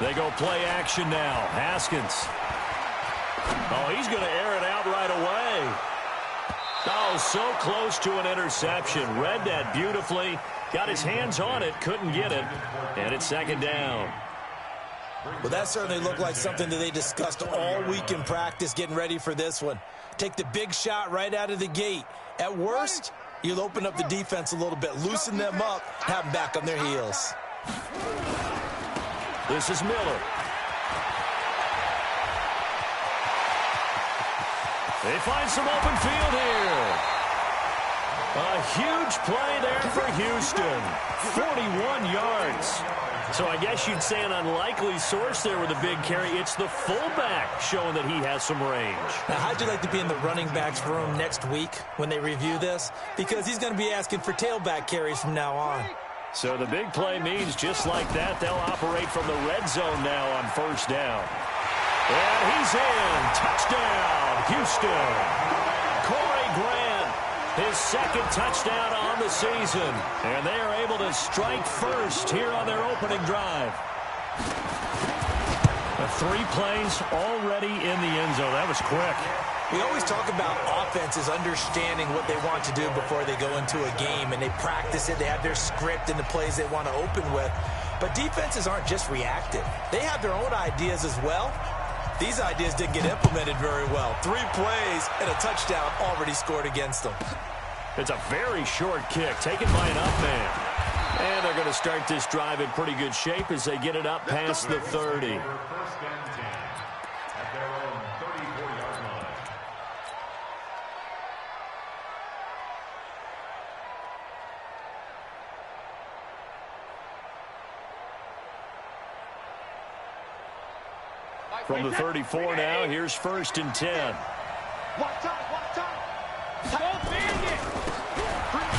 They go play action now. Haskins. Oh, he's going to air it out right away. Oh, so close to an interception. Read that beautifully. Got his hands on it. Couldn't get it. And it's second down. Well, that certainly looked like something that they discussed all week in practice getting ready for this one. Take the big shot right out of the gate. At worst, you'll open up the defense a little bit, loosen them up, have them back on their heels. This is Miller. They find some open field here. A huge play there for Houston. 41 yards. So I guess you'd say an unlikely source there with a big carry. It's the fullback showing that he has some range. Now, how'd you like to be in the running backs room next week when they review this? Because he's going to be asking for tailback carries from now on. So the big play means just like that, they'll operate from the red zone now on first down. And he's in. Touchdown, Houston. Corey Grant, his second touchdown on the season. And they are able to strike first here on their opening drive. 3 plays already in the end zone. That was quick. We always talk about offenses understanding what they want to do before they go into a game, and they practice it. They have their script and the plays they want to open with. But defenses aren't just reactive. They have their own ideas as well. These ideas didn't get implemented very well. 3 plays and a touchdown already scored against them. It's a very short kick taken by an up man. And they're going to start this drive in pretty good shape as they get it up past the 30. From the 34 now, here's 1st and 10.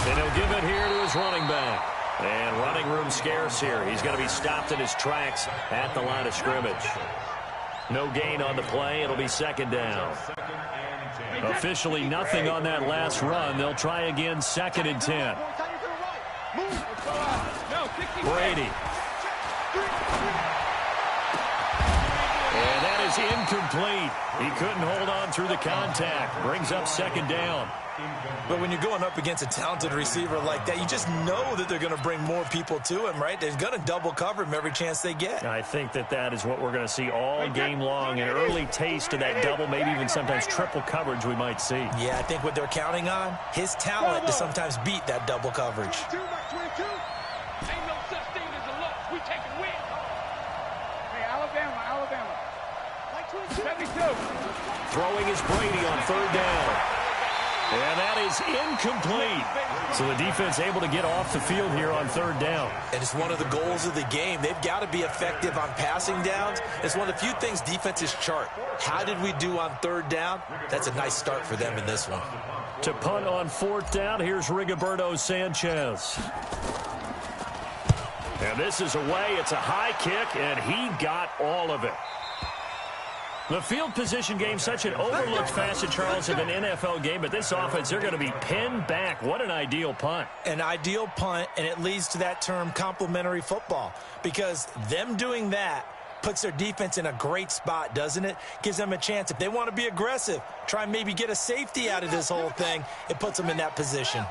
And he'll give it here to his running back. And running room scarce here. He's going to be stopped in his tracks at the line of scrimmage. No gain on the play. It'll be second down. Officially nothing on that last run. They'll try again, 2nd and 10. Brady. And that is incomplete. He couldn't hold on through the contact. Brings up second down. But when you're going up against a talented receiver like that, you just know that they're going to bring more people to him, right? They're going to double cover him every chance they get. I think that is what we're going to see all game long. An early taste of that double, maybe even sometimes triple coverage we might see. Yeah, I think what they're counting on, his talent to sometimes beat that double coverage. Throwing is Brady on 3rd down. And that is incomplete. So the defense able to get off the field here on 3rd down. And it's one of the goals of the game. They've got to be effective on passing downs. It's one of the few things defenses chart. How did we do on 3rd down? That's a nice start for them in this one. To punt on 4th down, here's Rigoberto Sanchez. And this is away. It's a high kick, and he got all of it. The field position game, such an overlooked facet, Charles, of an NFL game, but this offense, they're going to be pinned back. What an ideal punt. An ideal punt, and it leads to that term complementary football, because them doing that puts their defense in a great spot, doesn't it? Gives them a chance. If they want to be aggressive, try and maybe get a safety out of this whole thing, it puts them in that position.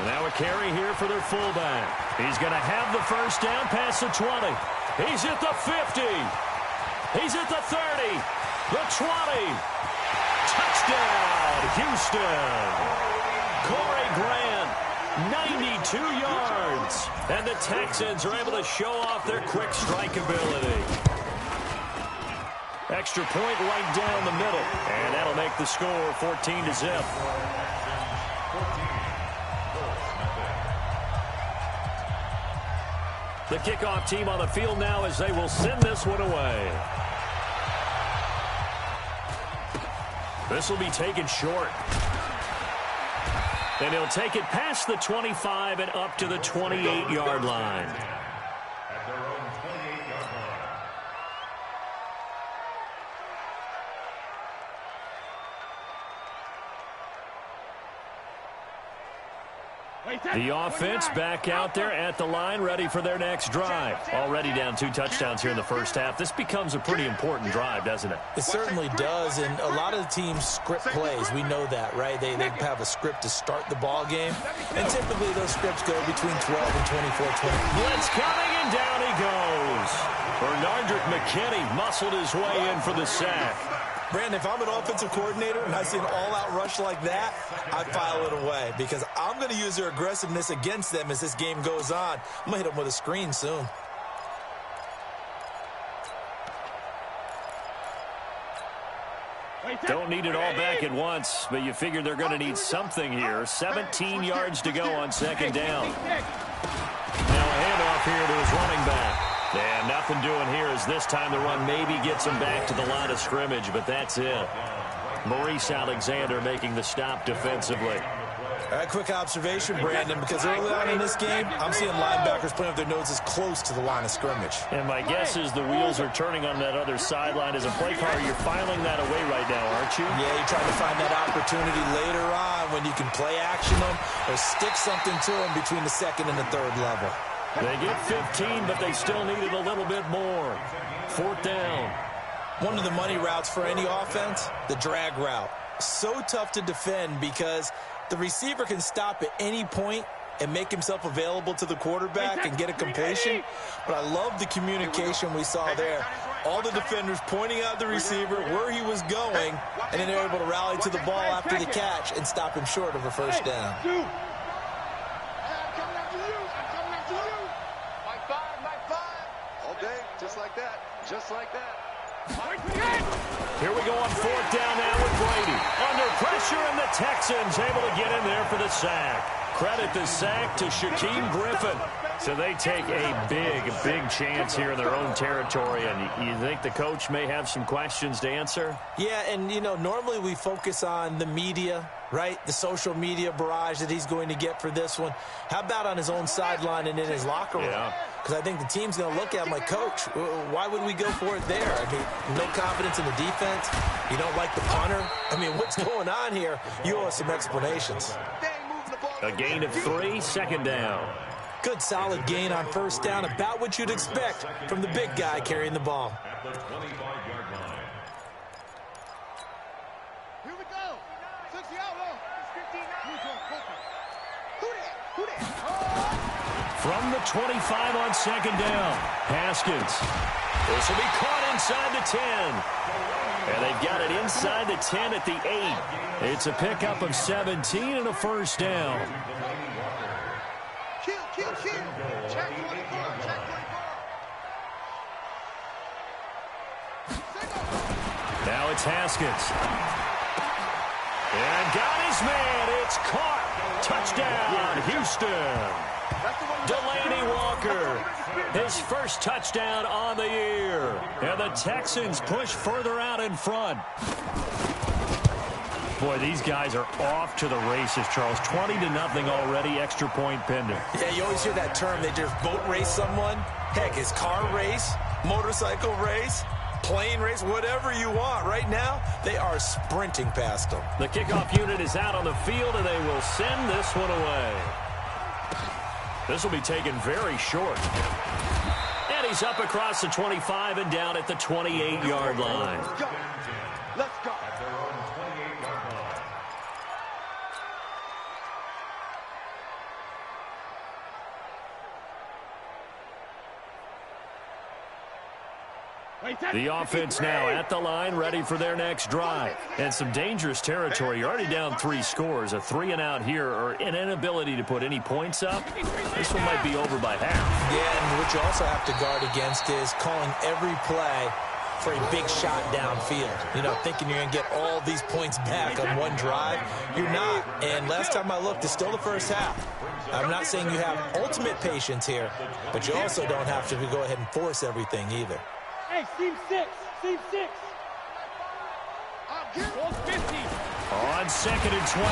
Now a carry here for their fullback. He's going to have the first down past the 20. He's at the 50. He's at the 30. The 20. Touchdown, Houston. Corey Grant, 92 yards. And the Texans are able to show off their quick strike ability. Extra point right down the middle. And that'll make the score 14-0. The kickoff team on the field now as they will send this one away. This will be taken short. And he'll take it past the 25 and up to the 28-yard line. The offense back out there at the line, ready for their next drive. Already down 2 touchdowns here in the first half. This becomes a pretty important drive, doesn't it? It certainly does, and a lot of the teams script plays. We know that, right? They have a script to start the ball game, and typically those scripts go between 12 and 24, 20. Blitz coming, and down he goes. Bernardrick McKinney muscled his way in for the sack. Brandon, if I'm an offensive coordinator and I see an all-out rush like that, I file it away because I'm going to use their aggressiveness against them as this game goes on. I'm going to hit them with a screen soon. Don't need it all back at once, but you figure they're going to need something here. 17 yards to go on second down. Now a handoff here to his running back. And nothing doing here as this time the run maybe gets him back to the line of scrimmage, but that's it. Maurice Alexander making the stop defensively. All right, quick observation, Brandon, because early on in this game, I'm seeing linebackers putting up their noses close to the line of scrimmage. And my guess is the wheels are turning on that other sideline. As a play caller, you're filing that away right now, aren't you? Yeah, you're trying to find that opportunity later on when you can play action them or stick something to them between the second and the third level. They get 15, but they still needed a little bit more. 4th down. One of the money routes for any offense, the drag route. So tough to defend because the receiver can stop at any point and make himself available to the quarterback and get a completion. But I love the communication we saw there. All the defenders pointing out the receiver, where he was going, and then they're able to rally to the ball after the catch and stop him short of a first down. Just like that. Here we go on 4th down now with Brady. Under pressure, and the Texans able to get in there for the sack. Credit the sack to Shaquem Griffin. So they take a big chance here in their own territory. And you think the coach may have some questions to answer? Yeah, and, you know, normally we focus on the media, right? The social media barrage that he's going to get for this one. How about on his own sideline and in his locker room? Because I think the team's going to look at him like, Coach, why would we go for it there? I mean, no confidence in the defense. You don't like the punter. I mean, what's going on here? You owe us some explanations. A gain of 3, 2nd down. Good solid gain on 1st down, about what you'd expect from the big guy carrying the ball. Here we go. 60 out low. 59. From the 25 on 2nd down. Haskins. This will be caught inside the 10. And they've got it inside the 10 at the 8. It's a pickup of 17 and a 1st down. Kill. Check 24. Now it's Haskins. And got his man. It's caught. Touchdown, Houston. Delaney Walker, his first touchdown on the year. And the Texans push further out in front. Boy, these guys are off to the races, Charles. 20-0 already, extra point pending. Yeah, you always hear that term. They just boat race someone. Heck, it's car race, motorcycle race, plane race, whatever you want. Right now, they are sprinting past them. The kickoff unit is out on the field, and they will send this one away. This will be taken very short. And he's up across the 25 and down at the 28-yard line. Let's go. The offense now at the line, ready for their next drive. And some dangerous territory. You're already down 3 scores. A 3-and-out here, or an inability to put any points up. This one might be over by half. Yeah, and what you also have to guard against is calling every play for a big shot downfield. You know, thinking you're going to get all these points back on one drive. You're not. And last time I looked, it's still the first half. I'm not saying you have ultimate patience here, but you also don't have to go ahead and force everything either. Hey, Team 6. Ball 50. On 2nd and 12,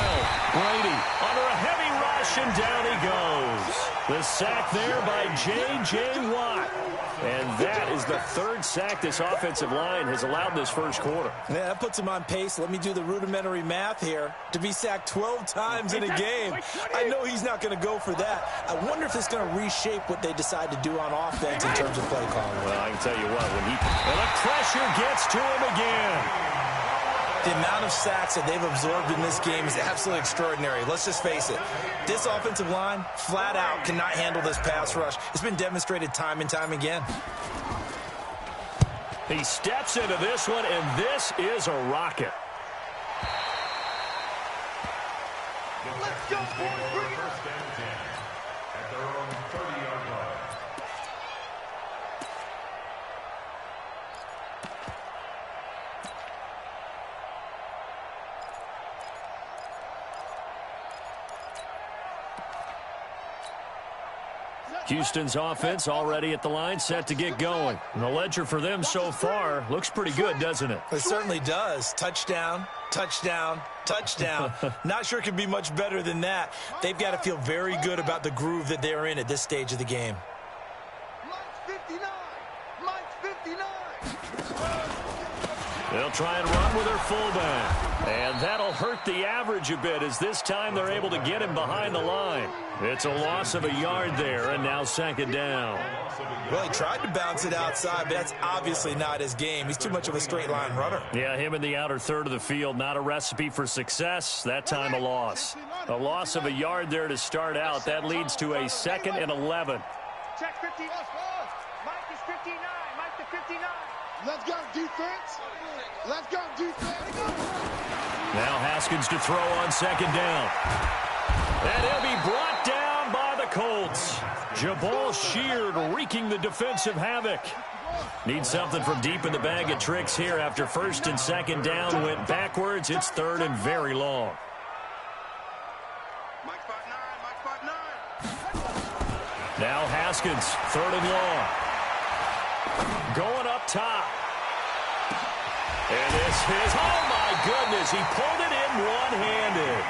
Brady under a heavy rush, and down he goes. The sack there by J.J. Watt. And that is the third sack this offensive line has allowed in this first quarter. Yeah, that puts him on pace. Let me do the rudimentary math here. To be sacked 12 times in a game, I know he's not going to go for that. I wonder if it's going to reshape what they decide to do on offense in terms of play calling. Well, I can tell you what, and the pressure gets to him again. The amount of sacks that they've absorbed in this game is absolutely extraordinary. Let's just face it. This offensive line, flat out, cannot handle this pass rush. It's been demonstrated time and time again. He steps into this one, and this is a rocket. Let's go, boys. Bring it. First and 10 at their own 30-yard line. Houston's offense already at the line, set to get going. And the ledger for them so far looks pretty good, doesn't it? It certainly does. Touchdown, touchdown, touchdown. Not sure it can be much better than that. They've got to feel very good about the groove that they're in at this stage of the game. Mike's 59. Mike's 59. They'll try and run with their fullback. And that'll hurt the average a bit as this time they're able to get him behind the line. It's a loss of a yard there, and now second down. Well, he tried to bounce it outside, but that's obviously not his game. He's too much of a straight line runner. Yeah, him in the outer third of the field, not a recipe for success. That time a loss. A loss of a yard there to start out. That leads to a 2nd and 11. Check 59. Mike is 59. Mike to 59. Let's go, defense. Let's go, defense. Now Haskins to throw on second down. And he'll be brought down by the Colts. Jabal Sheard wreaking the defensive havoc. Needs something from deep in the bag of tricks here after first and second down went backwards. It's third and very long. Mike 5'9", Mike 5'9". Now Haskins, third and long. Going up top. And this is, oh my goodness, he pulled it in one-handed.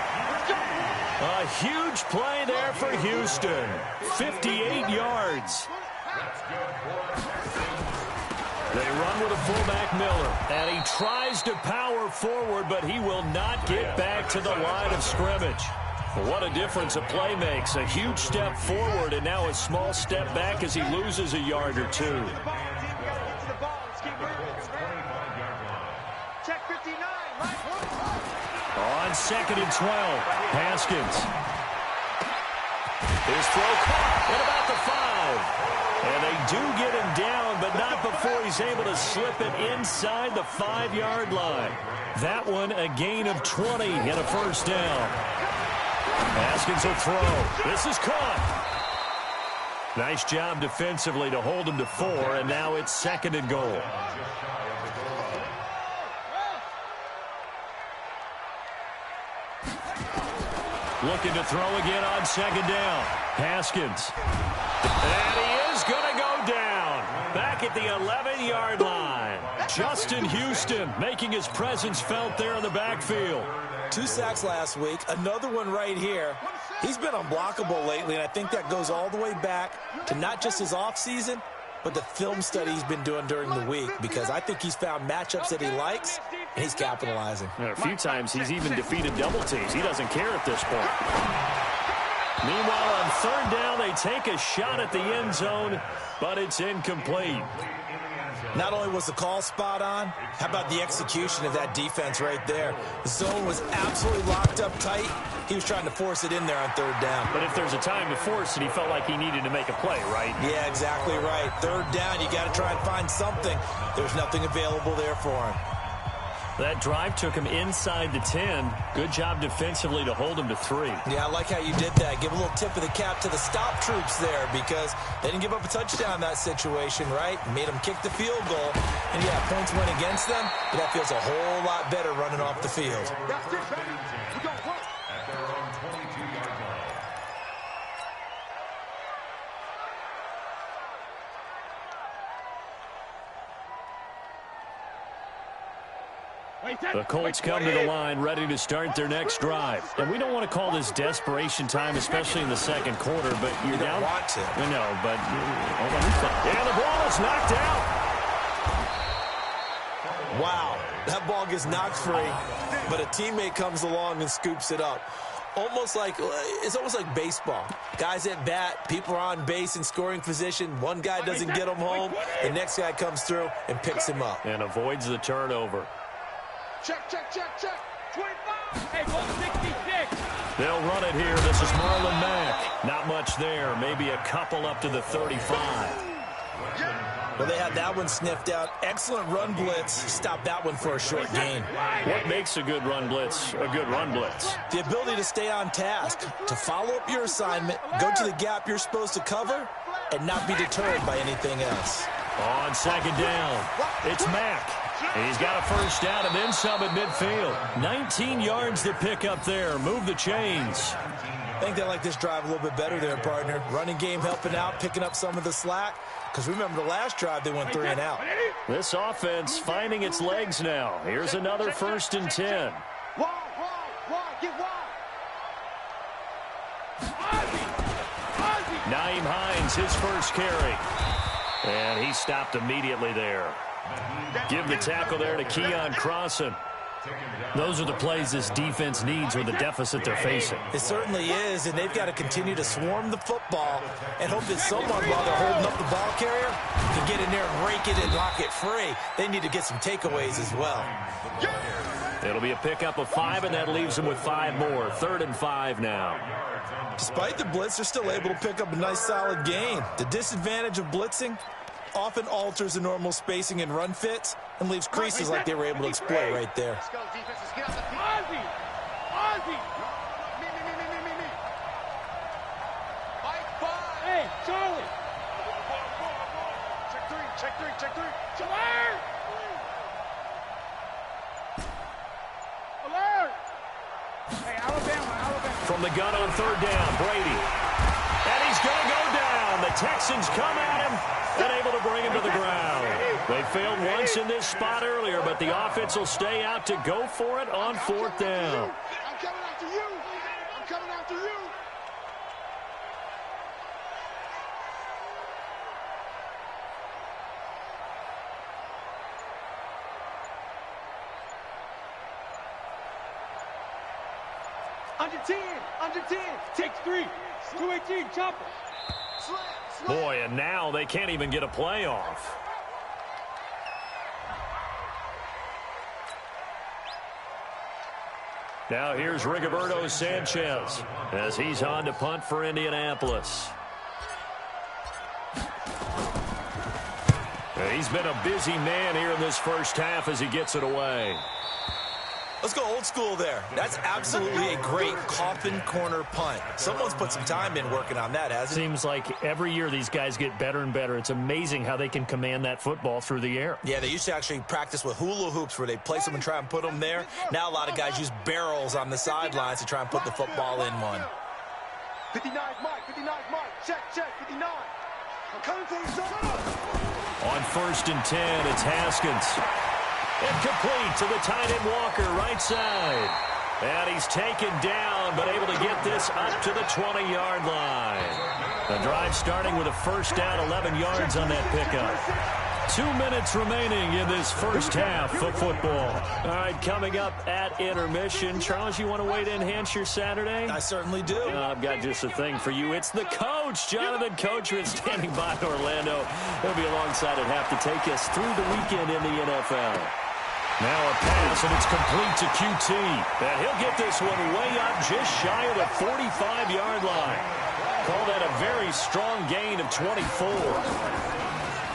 A huge play there for Houston. 58 yards. They run with a fullback Miller, and he tries to power forward, but he will not get back to the line of scrimmage. What a difference a play makes. A huge step forward, and now a small step back as he loses a yard or two. Check 59. On 2nd and 12, Haskins. His throw caught at about the 5. And they do get him down, but not before he's able to slip it inside the 5-yard line. That one a gain of 20 and a first down. Haskins will throw. This is caught. Nice job defensively to hold him to 4, and now it's 2nd and goal. Looking to throw again on second down. Haskins. And he is going to go down. Back at the 11-yard line. Justin Houston making his presence felt there in the backfield. 2 sacks last week, another one right here. He's been unblockable lately, and I think that goes all the way back to not just his offseason, but the film study he's been doing during the week, because I think he's found matchups that he likes, and he's capitalizing. And a few times he's even defeated double teams. He doesn't care at this point. Meanwhile, on third down, they take a shot at the end zone, but it's incomplete. Not only was the call spot on, how about the execution of that defense right there? The zone was absolutely locked up tight. He was trying to force it in there on third down. But if there's a time to force it, he felt like he needed to make a play, right? Yeah, exactly right. Third down, you got to try and find something. There's nothing available there for him. That drive took him inside the 10. Good job defensively to hold him to 3. Yeah, I like how you did that. Give a little tip of the cap to the stop troops there, because they didn't give up a touchdown in that situation, right? Made them kick the field goal. And yeah, points went against them, but that feels a whole lot better running off the field. That's it, baby. We gon' work. At their own 22-yard line. The Colts come to the line, ready to start their next drive. And we don't want to call this desperation time, especially in the second quarter, but you're down. You don't want to. I know, but hold on. And the ball is knocked out. Wow, that ball gets knocked free, but a teammate comes along and scoops it up. It's almost like baseball. Guys at bat, people are on base in scoring position. One guy doesn't get him home. The next guy comes through and picks him up. And avoids the turnover. Check, check, check, check. 25. Hey, 166. They'll run it here. This is Marlon Mack. Not much there. Maybe a couple up to the 35. Well, they had that one sniffed out. Excellent run blitz. Stop that one for a short gain. What makes a good run blitz a good run blitz? The ability to stay on task, to follow up your assignment, go to the gap you're supposed to cover, and not be deterred by anything else. On second down, it's Mack. He's got a first down and then some at midfield. 19 yards to pick up there. Move the chains. I think they like this drive a little bit better there, partner. Running game helping out, picking up some of the slack. Because remember the last drive, they went 3 and out. This offense finding its legs now. Here's another 1st and 10. Wide, get wide. Naeem Hines, his first carry. And he stopped immediately there. Give the tackle there to Keon Crossan. Those are the plays this defense needs with the deficit they're facing. It certainly is, and they've got to continue to swarm the football and hope that someone, while they're holding up the ball carrier, can get in there and rake it and lock it free. They need to get some takeaways as well. It'll be a pickup of 5, and that leaves them with 5 more. 3rd and 5 now. Despite the blitz, they're still able to pick up a nice, solid gain. The disadvantage of blitzing often alters the normal spacing and run fits and leaves creases like they were able to exploit right there. Let's go, defense. Let's get out the field. Ozzy! Me. Fight 5. Hey, Charlie! Check 3. Alert! Alert! Hey, Alabama. From the gun on 3rd down, Brady. And he's going to go down. The Texans come at him and able to bring him to the ground. They failed once in this spot earlier, but the offense will stay out to go for it on 4th down. I'm coming after you. Under 10. Takes 3. 218, chopper. Boy, and now they can't even get a playoff. Now here's Rigoberto Sanchez as he's on to punt for Indianapolis. He's been a busy man here in this first half as he gets it away. Let's go old school there. That's absolutely a great coffin corner punt. Someone's put some time in working on that, hasn't he? Seems like every year these guys get better and better. It's amazing how they can command that football through the air. Yeah, they used to actually practice with hula hoops where they place them and try and put them there. Now a lot of guys use barrels on the sidelines to try and put the football in one. 59 Mike. Check, 59. I'm coming for you, son. On 1st and 10, it's Haskins. Incomplete to the tight end Walker, right side. And he's taken down, but able to get this up to the 20-yard line. The drive starting with a first down, 11 yards on that pickup. 2 minutes remaining in this first half of football. All right, coming up at intermission. Charles, you want to wait to enhance your Saturday? I certainly do. I've got just a thing for you. It's the coach, Jonathan Coachman, standing by Orlando. He'll be alongside at half to take us through the weekend in the NFL. Now a pass, and it's complete to QT. And he'll get this one way up just shy of the 45-yard line. Call that a very strong gain of 24.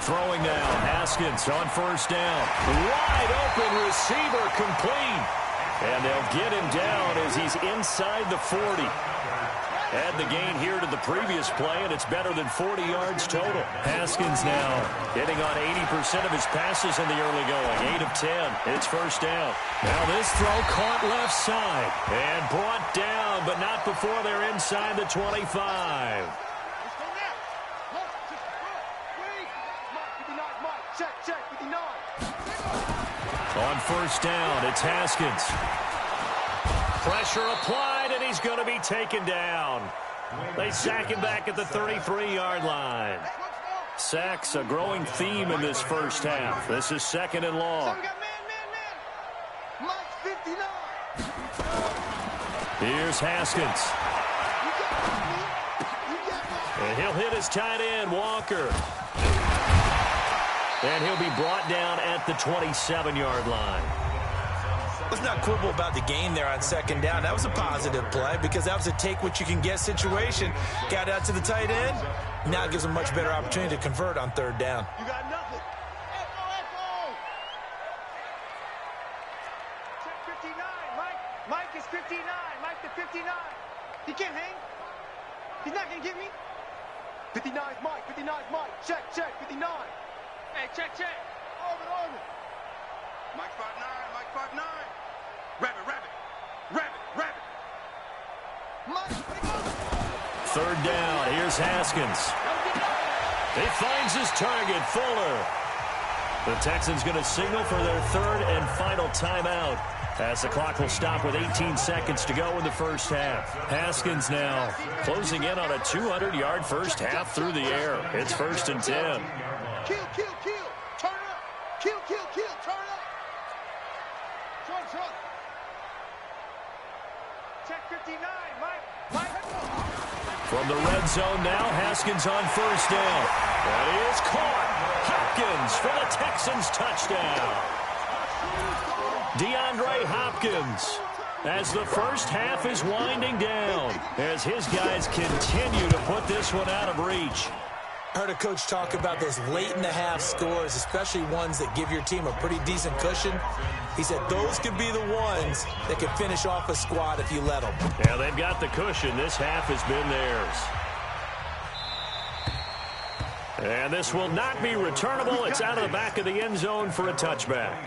Throwing now, Haskins on first down. Wide open receiver complete. And they'll get him down as he's inside the 40. Add the gain here to the previous play, and it's better than 40 yards total. Haskins now hitting on 80% of his passes in the early going. 8 of 10. It's first down. Now this throw caught left side and brought down, but not before they're inside the 25. On first down, it's Haskins. Pressure applied, and he's going to be taken down. They sack him back at the 33-yard line. Sacks a growing theme in this first half. This is second and long. Here's Haskins. And he'll hit his tight end, Walker. And he'll be brought down at the 27-yard line. Let's not quibble about the game there on second down. That was a positive play because that was a take-what-you-can-get situation. Got out to the tight end. Now it gives them a much better opportunity to convert on third down. You got nothing. Check 59. Mike is 59. Mike to 59. He can't hang. He's not going to get me. 59 is Mike. 59 is Mike. Check. 59. Hey, check. Orbit. Mike 5'9". Rabbit. Mike. Third down. Here's Haskins. He finds his target, Fuller. The Texans going to signal for their third and final timeout as the clock will stop with 18 seconds to go in the first half. Haskins now closing in on a 200-yard first half through the air. It's 1st and 10. Kill. Turn up. Kill. Turn up. Trunk. Check 59. Mike. From the red zone now, Haskins on first down. And he is caught. Hopkins for the Texans touchdown. DeAndre Hopkins as the first half is winding down as his guys continue to put this one out of reach. I heard a coach talk about those late-in-the-half scores, especially ones that give your team a pretty decent cushion. He said those could be the ones that could finish off a squad if you let them. Yeah, they've got the cushion. This half has been theirs. And this will not be returnable. It's out of the back of the end zone for a touchback.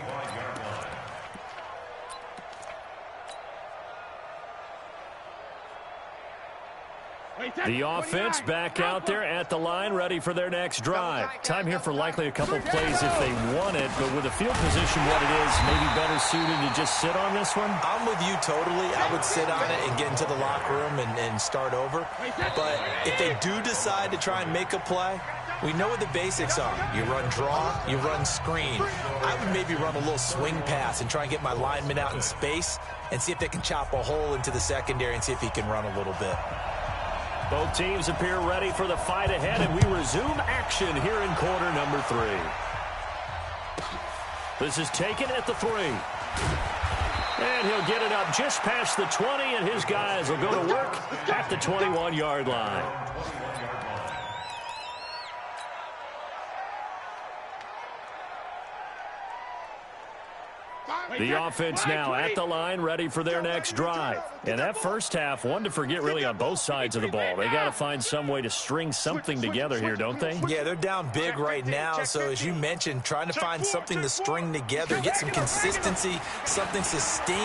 The offense back out there at the line, ready for their next drive. Time here for likely a couple plays if they want it, but with the field position what it is, maybe better suited to just sit on this one? I'm with you totally. I would sit on it and get into the locker room and start over. But if they do decide to try and make a play, we know what the basics are. You run draw, you run screen. I would maybe run a little swing pass and try and get my lineman out in space and see if they can chop a hole into the secondary and see if he can run a little bit. Both teams appear ready for the fight ahead, and we resume action here in quarter number 3. This is taken at the 3. And he'll get it up just past the 20, and his guys will go to work at the 21-yard line. The offense now at the line, ready for their next drive. And that first half, one to forget really on both sides of the ball. They got to find some way to string something together here, don't they? Yeah, they're down big right now. So as you mentioned, trying to find something to string together, get some consistency, something sustained.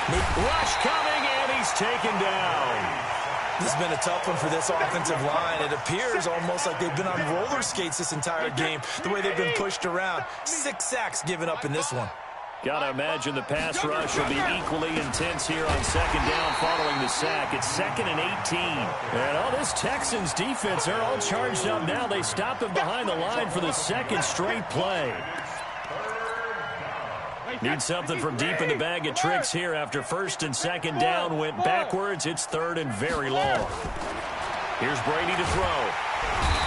Rush coming, and he's taken down. This has been a tough one for this offensive line. It appears almost like they've been on roller skates this entire game, the way they've been pushed around. 6 sacks given up in this one. Got to imagine the pass rush will be equally intense here on second down following the sack. It's 2nd and 18. And all this Texans defense, they're all charged up now. They stopped him behind the line for the second straight play. Need something from deep in the bag of tricks here after 1st and 2nd down went backwards. It's 3rd and very long. Here's Brady to throw.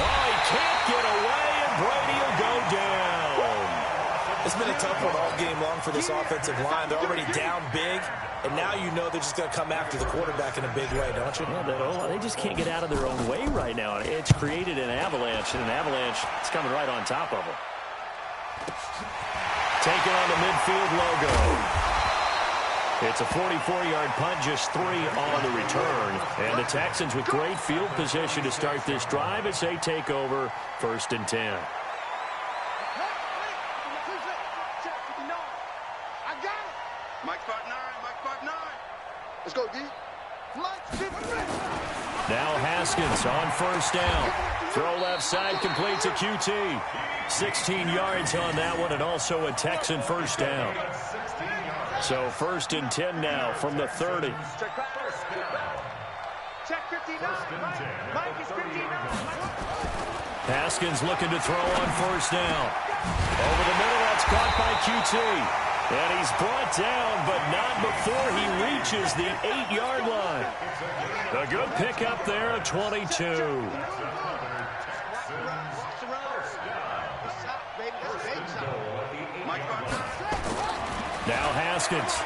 Oh, he can't get away, and Brady will go down. It's been a tough one all game long for this offensive line. They're already down big, and now you know they're just going to come after the quarterback in a big way, don't you? Yeah, they just can't get out of their own way right now. It's created an avalanche, and an avalanche is coming right on top of them. Taking on the midfield logo. It's a 44-yard punt, just 3 on the return. And the Texans with great field position to start this drive as they take over 1st and 10. Mike 5'9". Let's go, D. Now Haskins on 1st down. Throw left side, complete to QT. 16 yards on that one, and also a Texan first down. So 1st and 10 now from the 30. Check 59. Mike is 59. Haskins looking to throw on 1st down. Over the middle, that's caught by QT. And he's brought down, but not before he reaches the 8-yard line. A good pickup there at 22. Now Haskins.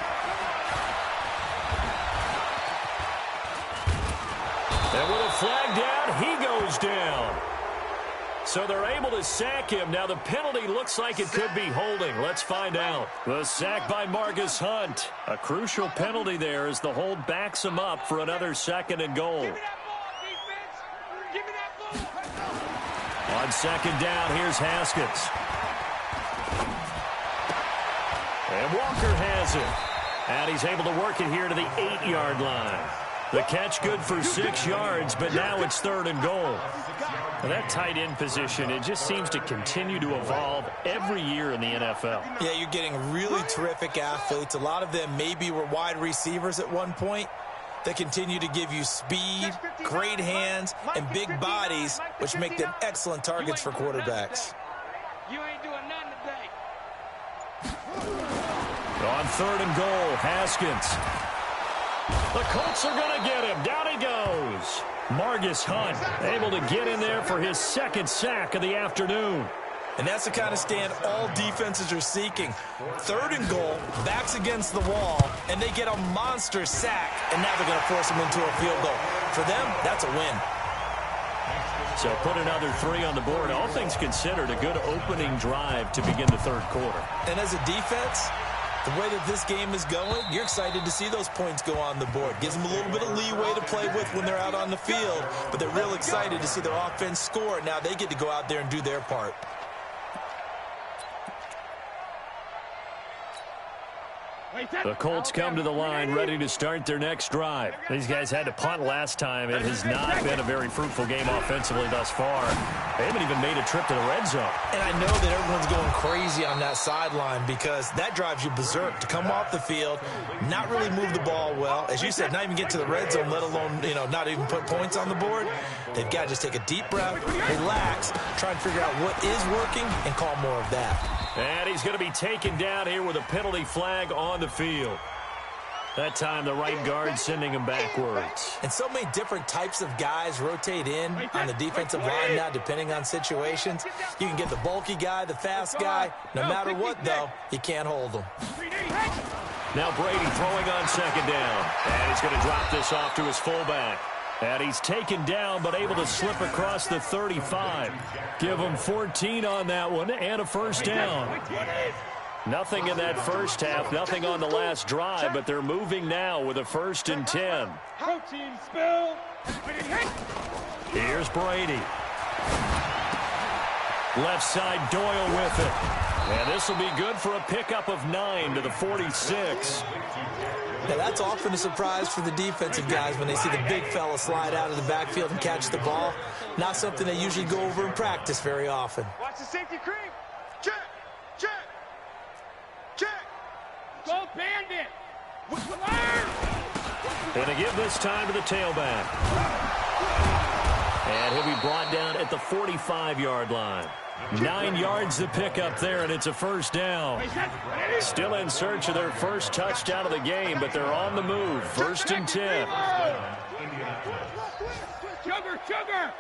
And with a flag down, he goes down. So they're able to sack him. Now the penalty looks like it could be holding. Let's find out. The sack by Marcus Hunt. A crucial penalty there as the hold backs him up for another 2nd and goal. Give me that ball, defense. Give me that ball. On 2nd down, here's Haskins. And Walker has it. And he's able to work it here to the 8-yard line. The catch good for 6 yards, but now it's 3rd and goal. Well, that tight end position, it just seems to continue to evolve every year in the NFL. Yeah, you're getting really terrific athletes. A lot of them maybe were wide receivers at one point. They continue to give you speed, great hands, and big bodies, which make them excellent targets for quarterbacks. You ain't doing nothing today. On 3rd and goal, Haskins. The Colts are going to get him. Down he goes. Marcus Hunt able to get in there for his 2nd sack of the afternoon. And that's the kind of stand all defenses are seeking. 3rd and goal, backs against the wall, and they get a monster sack. And now they're going to force him into a field goal. For them, that's a win. So put another 3 on the board. All things considered, a good opening drive to begin the 3rd quarter. And as a defense, the way that this game is going, you're excited to see those points go on the board. Gives them a little bit of leeway to play with when they're out on the field, but they're real excited to see their offense score. Now they get to go out there and do their part. The Colts come to the line ready to start their next drive. These guys had to punt last time. It has not been a very fruitful game offensively thus far. They haven't even made a trip to the red zone. And I know that everyone's going crazy on that sideline because that drives you berserk to come off the field, not really move the ball well. As you said, not even get to the red zone, let alone, not even put points on the board. They've got to just take a deep breath, relax, try and figure out what is working, and call more of that. And he's going to be taken down here with a penalty flag on the field. That time the right guard sending him backwards. And so many different types of guys rotate in on the defensive line now depending on situations. You can get the bulky guy, the fast guy. No matter what, though, you can't hold them. Now Brady throwing on 2nd down. And he's going to drop this off to his fullback. And he's taken down but able to slip across the 35. Give him 14 on that one and a 1st down. Nothing in that first half, nothing on the last drive, but they're moving now with a 1st and 10. Protein spill. Here's Brady. Left side, Doyle with it. And this will be good for a pickup of 9 to the 46. Now, that's often a surprise for the defensive guys when they see the big fella slide out of the backfield and catch the ball. Not something they usually go over in practice very often. Watch the safety creep. Check. Check. Check. Go Bandit. And to give this time to the tailback. And he'll be brought down at the 45-yard line. 9 yards to pick up there, and it's a 1st down. Still in search of their first touchdown of the game, but they're on the move. 1st and 10. Sugar.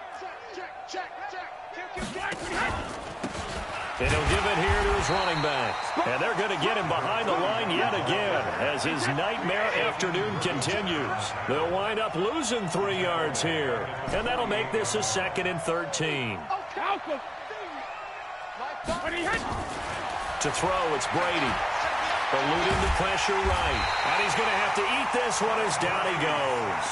And he'll give it here to his running back. And they're going to get him behind the line yet again as his nightmare afternoon continues. They'll wind up losing 3 yards here. And that'll make this a 2nd and 13. To throw, it's Brady. Eluding the pressure right. And he's going to have to eat this one as down he goes.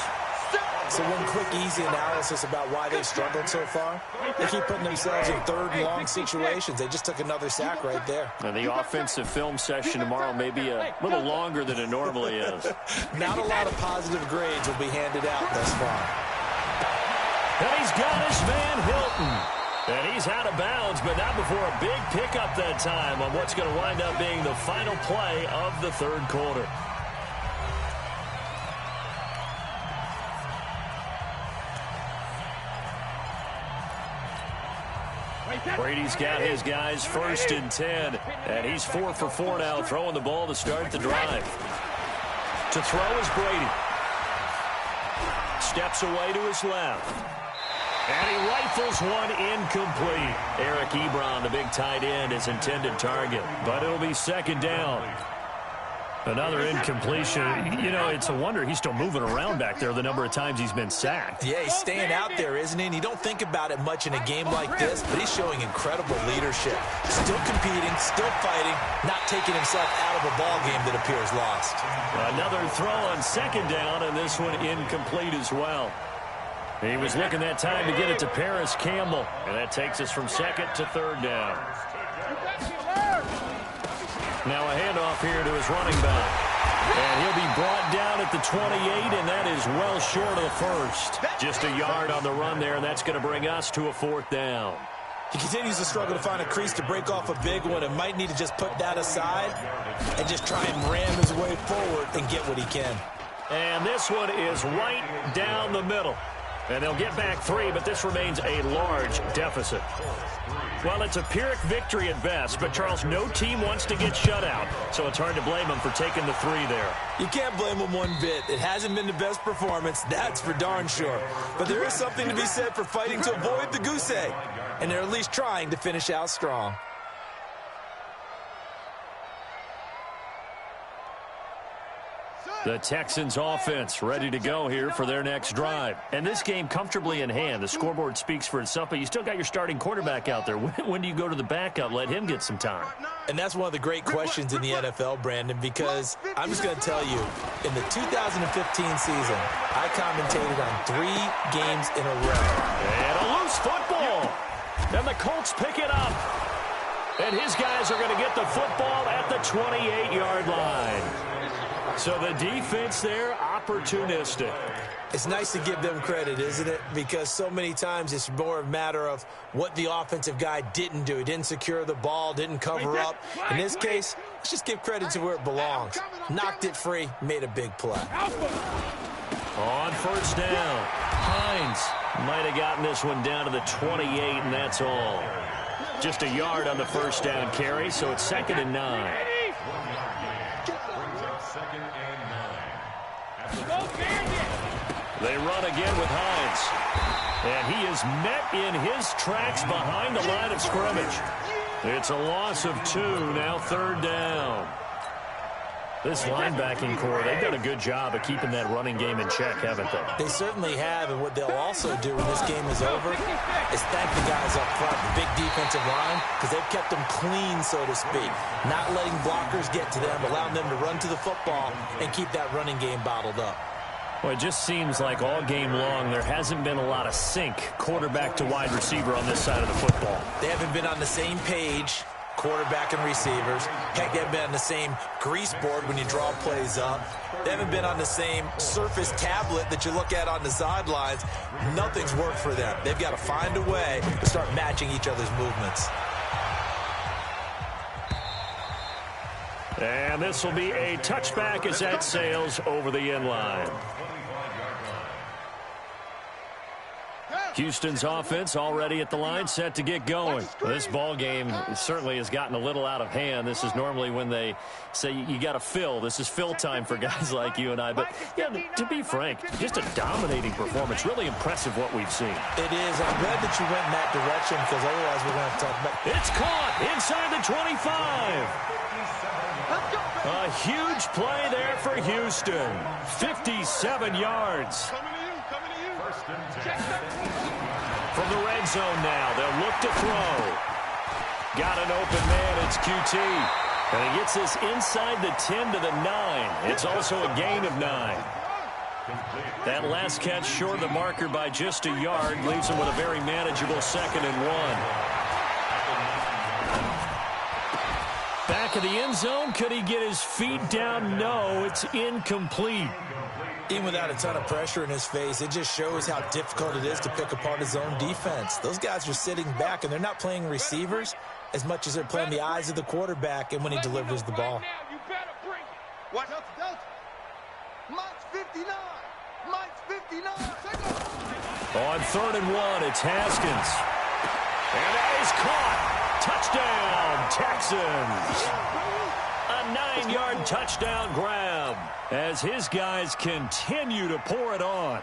So one quick, easy analysis about why they've struggled so far. They keep putting themselves in 3rd and long situations. They just took another sack right there. And the offensive film session tomorrow may be a little longer than it normally is. Not a lot of positive grades will be handed out thus far. And he's got his Van Hilton. And he's out of bounds, but not before a big pickup that time on what's going to wind up being the final play of the third quarter. Brady's got his guys 1st and 10, and he's 4 for 4 now, throwing the ball to start the drive. To throw is Brady. Steps away to his left. And he rifles one incomplete. Eric Ebron, the big tight end, his intended target, but it'll be 2nd down. Another incompletion. You know, it's a wonder he's still moving around back there the number of times he's been sacked. Yeah, he's staying out there, isn't he? And you don't think about it much in a game like this, but he's showing incredible leadership. Still competing, still fighting, not taking himself out of a ball game that appears lost. Another throw on 2nd down, and this one incomplete as well. He was looking that time to get it to Paris Campbell, and that takes us from 2nd to 3rd down. Now a handoff here to his running back. And he'll be brought down at the 28, and that is well short of the first. Just a yard on the run there, and that's going to bring us to a 4th down. He continues to struggle to find a crease to break off a big one and might need to just put that aside and just try and ram his way forward and get what he can. And this one is right down the middle. And they'll get back 3, but this remains a large deficit. Well, it's a Pyrrhic victory at best, but, Charles, no team wants to get shut out, so it's hard to blame them for taking the 3 there. You can't blame them one bit. It hasn't been the best performance, that's for darn sure. But there is something to be said for fighting to avoid the goose egg, and they're at least trying to finish out strong. The Texans offense ready to go here for their next drive. And this game comfortably in hand. The scoreboard speaks for itself, but you still got your starting quarterback out there. When do you go to the backup? Let him get some time. And that's one of the great questions in the NFL, Brandon, because I'm just going to tell you, in the 2015 season, I commentated on 3 games in a row. And a loose football. And the Colts pick it up. And his guys are going to get the football at the 28-yard line. So the defense there, opportunistic. It's nice to give them credit, isn't it? Because so many times it's more a matter of what the offensive guy didn't do. He didn't secure the ball, didn't cover up. In this case, let's just give credit to where it belongs. Knocked it free, made a big play. On 1st down, Hines might have gotten this one down to the 28, and that's all. Just a yard on the 1st down carry, so it's 2nd and 9. They run again with Hines. And he is met in his tracks behind the line of scrimmage. It's a loss of 2, now 3rd down. This linebacking core, they've done a good job of keeping that running game in check, haven't they? They certainly have, and what they'll also do when this game is over is thank the guys up front, the big defensive line, because they've kept them clean, so to speak. Not letting blockers get to them, allowing them to run to the football and keep that running game bottled up. Well, it just seems like all game long there hasn't been a lot of sync quarterback to wide receiver on this side of the football. They haven't been on the same page, quarterback and receivers. Heck, they haven't been on the same grease board when you draw plays up. They haven't been on the same surface tablet that you look at on the sidelines. Nothing's worked for them. They've got to find a way to start matching each other's movements. And this will be a touchback as that sails over the end line. Houston's offense already at the line, set to get going. This ball game certainly has gotten a little out of hand. This is normally when they say you got to fill. This is fill time for guys like you and I. But, yeah, to be frank, just a dominating performance. Really impressive what we've seen. It is. I'm glad that you went in that direction because otherwise we're going to have to talk about it. It's caught inside the 25. A huge play there for Houston. 57 yards. From the red zone now, they'll look to throw. Got an open man, it's QT. And he gets this inside the 10 to the 9. It's also a gain of 9. That last catch short of the marker by just a yard leaves him with a very manageable 2nd and 1. Back of the end zone, could he get his feet down? No, it's incomplete. Even without a ton of pressure in his face, it just shows how difficult it is to pick apart his own defense. Those guys are sitting back, and they're not playing receivers as much as they're playing the eyes of the quarterback and when he delivers the ball. Watch out, Delta. Mike's 59. Mike's 59. On 3rd and 1, it's Haskins. And that is caught. Touchdown, Texans. A 9-yard touchdown grab as his guys continue to pour it on.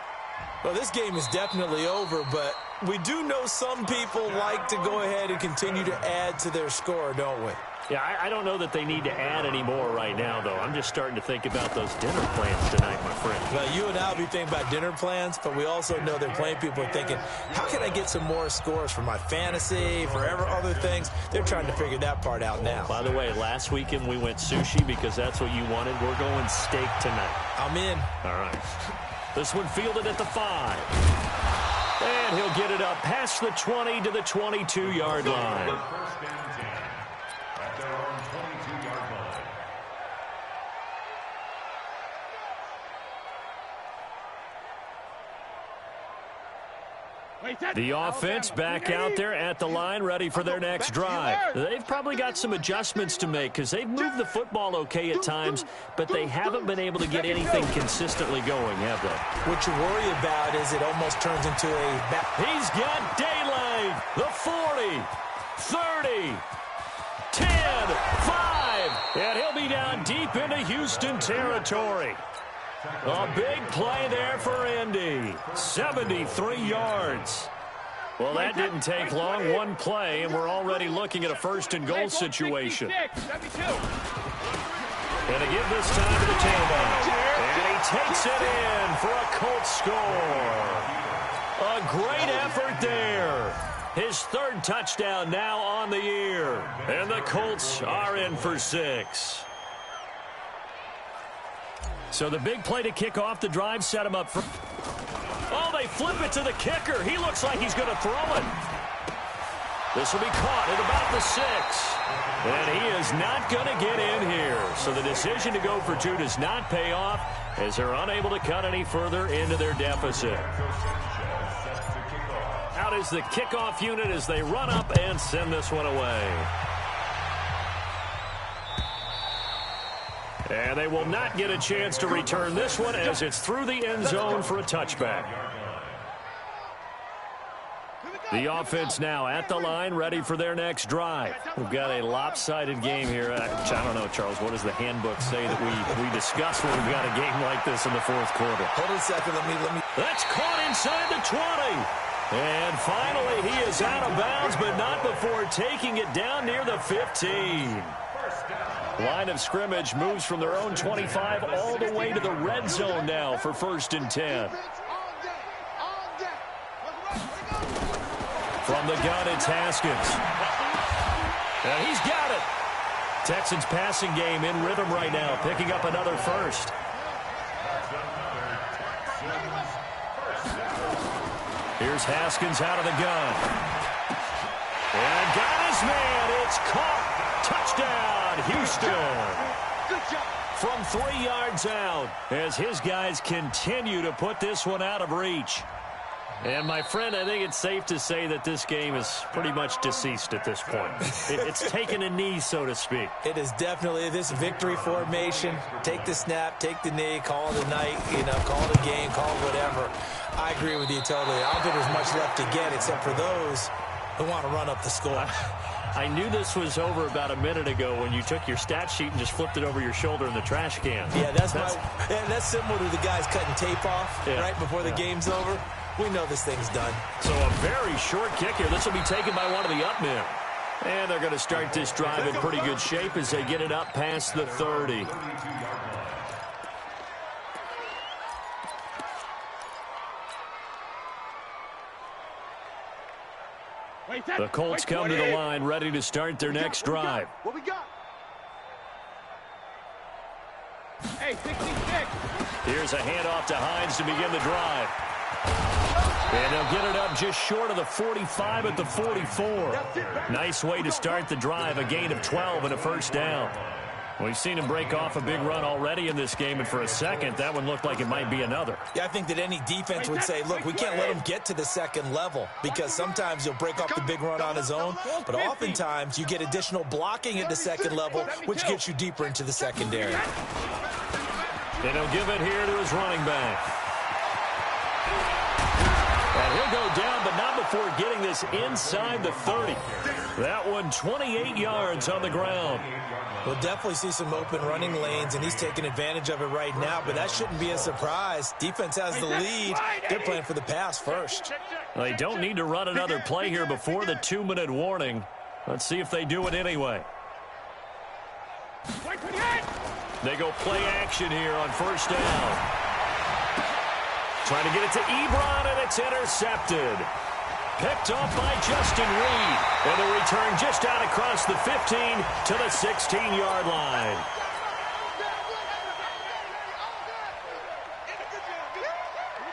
Well, this game is definitely over, but we do know some people like to go ahead and continue to add to their score, don't we? Yeah, I don't know that they need to add any more right now, though. I'm just starting to think about those dinner plans tonight, my friend. Well, you and I will be thinking about dinner plans, but we also know they're playing people are thinking, how can I get some more scores for my fantasy, for other things? They're trying to figure that part out now. By the way, last weekend we went sushi because that's what you wanted. We're going steak tonight. I'm in. All right. This one fielded at the 5. And he'll get it up past the 20 to the 22-yard line. First down 10 at their own 22-yard line. The offense back out there at the line, ready for their next drive. They've probably got some adjustments to make because they've moved the football okay at times, but they haven't been able to get anything consistently going, have they? What you worry about is it almost turns into a... He's got daylight. The 40, 30, 10, 5, and he'll be down deep into Houston territory. A big play there for Indy. 73 yards. Well, that didn't take long. One play, and we're already looking at a 1st and goal situation. And to give this time to the tailback. And he takes it in for a Colts score. A great effort there. His 3rd touchdown now on the year. And the Colts are in for 6. So the big play to kick off the drive set him up for... Oh, they flip it to the kicker. He looks like he's going to throw it. This will be caught at about the 6. And he is not going to get in here. So the decision to go for 2 does not pay off as they're unable to cut any further into their deficit. Out is the kickoff unit as they run up and send this one away. And they will not get a chance to return this one as it's through the end zone for a touchback. The offense now at the line, ready for their next drive. We've got a lopsided game here. I don't know, Charles, what does the handbook say that we discuss when we've got a game like this in the 4th quarter? Hold on a second. Let me. That's caught inside the 20. And finally, he is out of bounds, but not before taking it down near the 15. Line of scrimmage moves from their own 25 all the way to the red zone now for 1st and 10. From the gun, it's Haskins. And he's got it. Texans passing game in rhythm right now, picking up another 1st. Here's Haskins out of the gun. And got his man. It's caught. Touchdown, Houston. From 3 yards out as his guys continue to put this one out of reach. And, my friend, I think it's safe to say that this game is pretty much deceased at this point. It's taken a knee, so to speak. It is definitely this victory formation. Take the snap, take the knee, call it a night, call it a game, call it whatever. I agree with you totally. I don't think there's much left to get except for those who want to run up the score. I knew this was over about a minute ago when you took your stat sheet and just flipped it over your shoulder in the trash can. Yeah, that's similar to the guys cutting tape off right before the game's over. We know this thing's done. So a very short kick here. This will be taken by one of the up men. And they're going to start this drive in pretty good shape as they get it up past the 30. The Colts come to the line, ready to start their next drive. What we got? Hey, 66. Here's a handoff to Hines to begin the drive. And they'll get it up just short of the 45 at the 44. Nice way to start the drive, a gain of 12 and a 1st down. We've seen him break off a big run already in this game, and for a second, that one looked like it might be another. Yeah, I think that any defense would say, look, we can't let him get to the second level, because sometimes he'll break off the big run on his own, but oftentimes you get additional blocking at the second level, which gets you deeper into the secondary. And he'll give it here to his running back. And he'll go down, but not before getting this inside the 30. That one 28 yards on the ground. We'll definitely see some open running lanes, and he's taking advantage of it right now, but that shouldn't be a surprise. Defense has the lead. They're playing for the pass first. They don't need to run another play here before the 2-minute warning. Let's see if they do it anyway. They go play action here on first down. Trying to get it to Ebron, and it's intercepted. Picked off by Justin Reed. And the return just out across the 15 to the 16-yard line.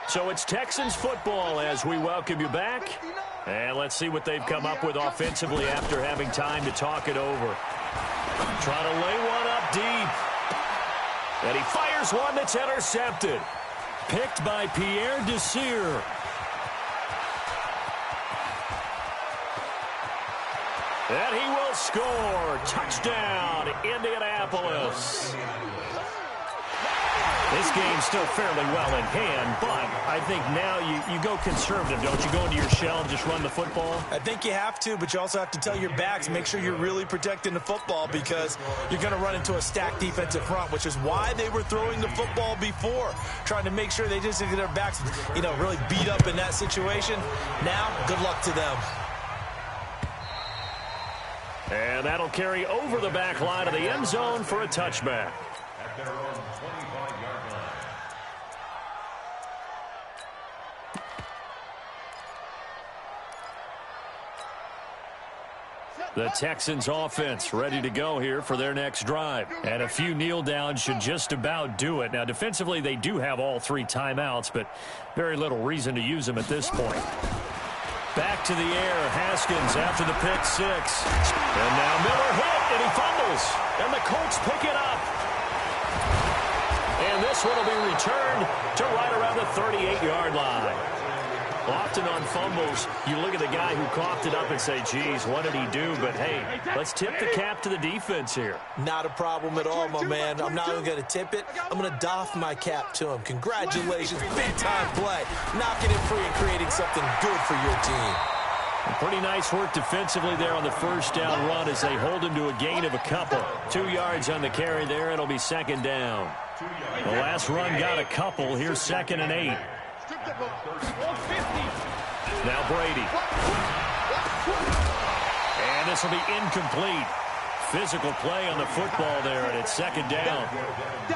So it's Texans football as we welcome you back. And let's see what they've come up with offensively after having time to talk it over. Trying to lay one up deep. And he fires one that's intercepted. Picked by Pierre Desir. And he will score. Touchdown, Indianapolis. This game's still fairly well in hand, but I think now you go conservative, don't you? Go into your shell and just run the football? I think you have to, but you also have to tell your backs, make sure you're really protecting the football, because you're going to run into a stacked defensive front, which is why they were throwing the football before, trying to make sure they just get their backs, really beat up in that situation. Now, good luck to them. And that'll carry over the back line of the end zone for a touchback. At their own 25-yard line. The Texans offense ready to go here for their next drive. And a few kneel downs should just about do it. Now, defensively, they do have all 3 timeouts, but very little reason to use them at this point. Back to the air, Haskins after the pick 6. And now Miller hit, and he fumbles. And the Colts pick it up. And this one will be returned to right around the 38-yard line. Often on fumbles, you look at the guy who coughed it up and say, geez, what did he do? But, hey, let's tip the cap to the defense here. Not a problem at all, my man. I'm not even going to tip it. I'm going to doff my cap to him. Congratulations. Big-time play. Knocking it free and creating something good for your team. Pretty nice work defensively there on the first down run as they hold him to a gain of a couple. 2 yards on the carry there. It'll be second down. The last run got a couple. Here's 2nd and 8. Now Brady. And this will be incomplete. Physical play on the football there, and it's second down.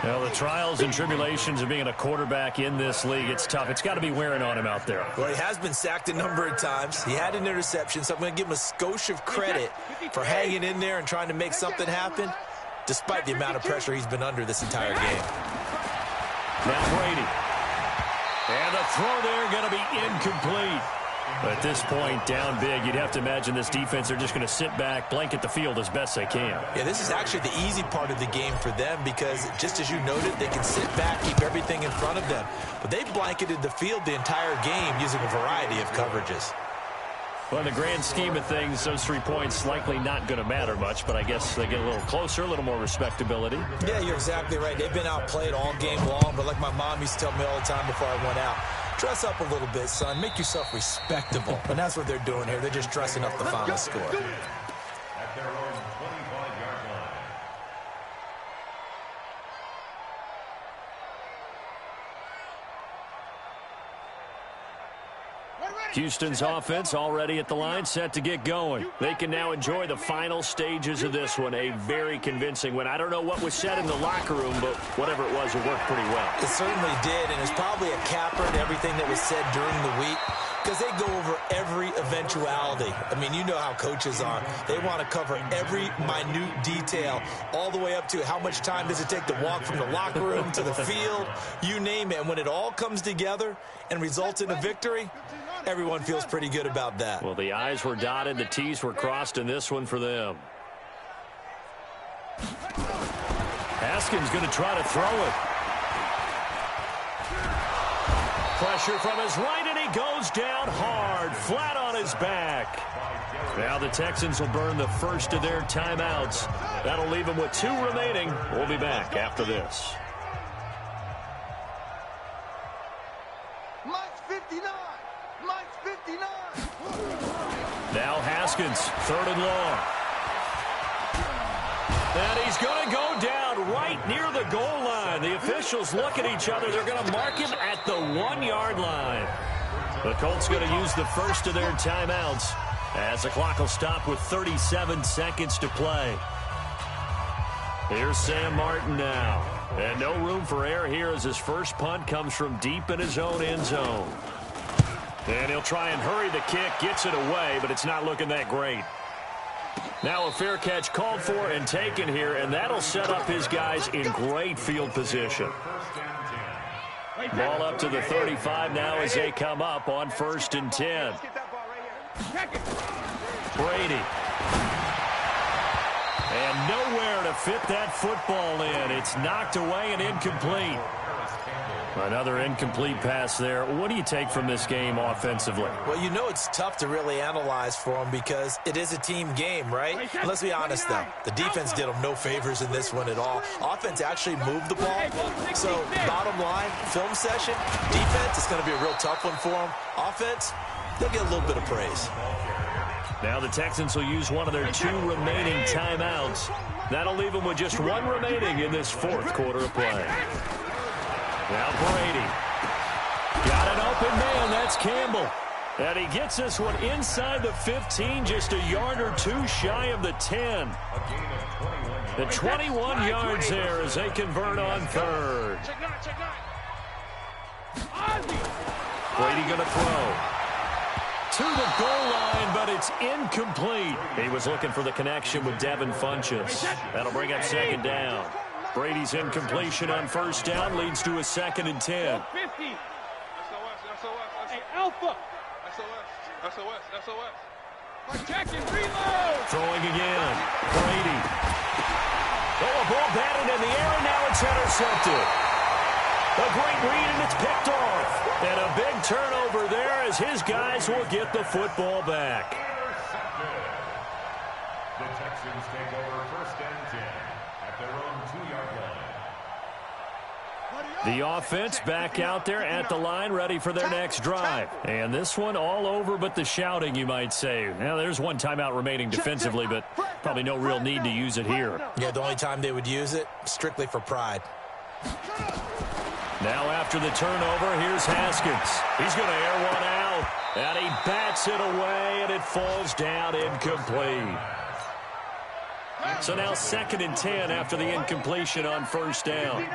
Well, the trials and tribulations of being a quarterback in this league, it's tough. It's got to be wearing on him out there. Well, he has been sacked a number of times. He had an interception, so I'm going to give him a skosh of credit for hanging in there and trying to make something happen, despite the amount of pressure he's been under this entire game. Now Brady. And the throw there going to be incomplete. At this point, down big, you'd have to imagine this defense, they're just going to sit back, blanket the field as best they can. Yeah, this is actually the easy part of the game for them because, just as you noted, they can sit back, keep everything in front of them. But they blanketed the field the entire game using a variety of coverages. Well, in the grand scheme of things, those 3 points likely not going to matter much, but I guess they get a little closer, a little more respectability. Yeah, you're exactly right. They've been outplayed all game long, but like my mom used to tell me all the time before I went out, dress up a little bit, son. Make yourself respectable. And that's what they're doing here. They're just dressing up the final score. At their own 25-yard line. Houston's offense already at the line, set to get going. They can now enjoy the final stages of this one. A very convincing win. I don't know what was said in the locker room, but whatever it was, it worked pretty well. It certainly did, and it's probably a capper to everything that was said during the week because they go over every eventuality. I mean, you know how coaches are. They want to cover every minute detail all the way up to how much time does it take to walk from the locker room to the field, you name it. And when it all comes together and results in a victory, everyone feels pretty good about that. Well, the I's were dotted, the T's were crossed in this one for them. Haskins going to try to throw it. Pressure from his right, and he goes down hard, flat on his back. Now the Texans will burn the first of their timeouts. That'll leave them with 2 remaining. We'll be back after this. Mike's 59. Mike's 59. Now Haskins, 3rd and long. And he's going to go down right near the goal line. The officials look at each other. They're going to mark him at the 1-yard line. The Colts going to use the first of their timeouts as the clock will stop with 37 seconds to play. Here's Sam Martin now. And no room for error here as his first punt comes from deep in his own end zone. And he'll try and hurry the kick, gets it away, but it's not looking that great. Now a fair catch called for and taken here, and that'll set up his guys in great field position. Ball up to the 35 now as they come up on 1st and 10. Brady. And nowhere to fit that football in. It's knocked away and incomplete. Another incomplete pass there. What do you take from this game offensively? Well, you know it's tough to really analyze for them because it is a team game, right? Let's be honest, though. The defense did them no favors in this one at all. Offense actually moved the ball. So, bottom line, film session, defense is going to be a real tough one for them. Offense, they'll get a little bit of praise. Now the Texans will use one of their 2 remaining timeouts. That'll leave them with just 1 remaining in this 4th quarter of play. Now Brady. Got an open man. That's Campbell. And he gets this one inside the 15, just a yard or 2 shy of the 10. The 21 yards there as they convert on 3rd. Brady going to throw. To the goal line, but it's incomplete. He was looking for the connection with Devin Funchess. That'll bring up 2nd down. Brady's incompletion on 1st down leads to a 2nd and 10. 50. SOS. Hey, Alpha. SOS. Check and reload. Throwing again. Brady. Oh, a ball batted in the air, and now it's intercepted. A great read, and it's picked off. And a big turnover there as his guys will get the football back. The Texans take over 1st and 10 at their own 2-yard line. The offense back out there at the line, ready for their next drive. And this one all over but the shouting, you might say. Now, there's 1 timeout remaining defensively, but probably no real need to use it here. Yeah, the only time they would use it, strictly for pride. Now after the turnover, here's Haskins. He's going to air one out, and he bats it away, and it falls down incomplete. So now 2nd and 10 after the incompletion on 1st down.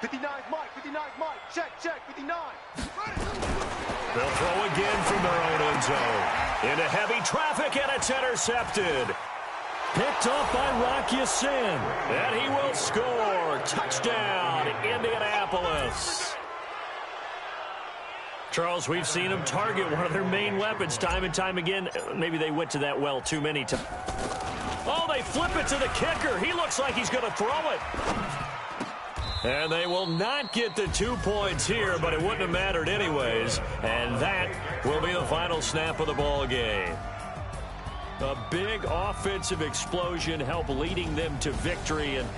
59 Mike, 59 Mike, check, 59. They'll throw again from their own end zone. Into heavy traffic, and it's intercepted. Picked up by Rock Ya-Sin, and he will score. Touchdown, Indianapolis. Charles, we've seen them target one of their main weapons time and time again. Maybe they went to that well too many times. Oh, they flip it to the kicker. He looks like he's going to throw it. And they will not get the 2 points here, but it wouldn't have mattered anyways. And that will be the final snap of the ball game. A big offensive explosion helped leading them to victory. And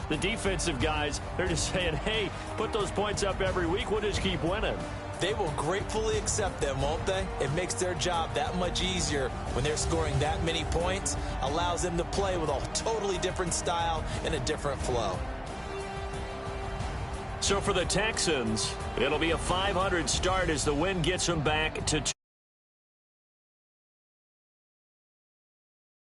the defensive guys, they're just saying, hey, put those points up every week. We'll just keep winning. They will gratefully accept them, won't they? It makes their job that much easier when they're scoring that many points. Allows them to play with a totally different style and a different flow. So for the Texans, it'll be a 500 start as the win gets them back to